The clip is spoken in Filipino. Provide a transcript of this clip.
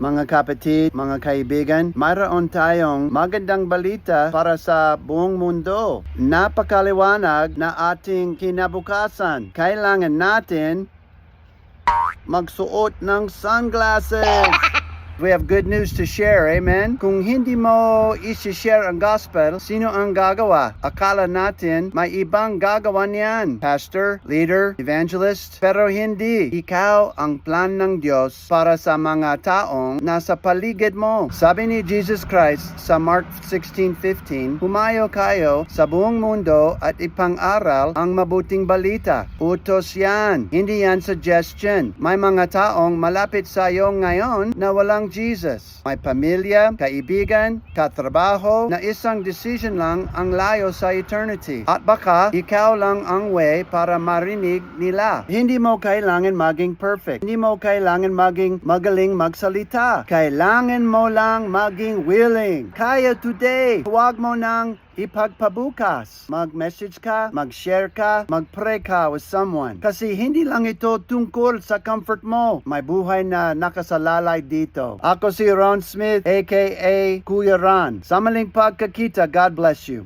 Mga kapatid, mga kaibigan, mayroon tayong magandang balita para sa buong mundo. Napakaliwanag na ating kinabukasan. Kailangan natin magsuot ng sunglasses. We have good news to share, amen? Kung hindi mo isi-share ang gospel, sino ang gagawa? Akala natin may ibang gagawa niyan. Pastor, leader, evangelist. Pero hindi. Ikaw ang plan ng Diyos para sa mga taong nasa paligid mo. Sabi ni Jesus Christ sa Mark 16:15, humayo kayo sa buong mundo at ipang-aral ang mabuting balita. Utos yan. Hindi yan suggestion. May mga taong malapit sa iyo ngayon na walang Jesus. May pamilya, kaibigan, katrabaho na isang decision lang ang layo sa eternity. At baka ikaw lang ang way para marinig nila. Hindi mo kailangan maging perfect. Hindi mo kailangan maging magaling magsalita. Kailangan mo lang maging willing. Kaya today. Huwag mo nang ipagpabukas. Mag-message ka, mag-share ka, mag-pray ka with someone. Kasi hindi lang ito tungkol sa comfort mo. May buhay na nakasalalay dito. Ako si Ron Smith, aka Kuya Ron. Sa maling pagkakita, God bless you.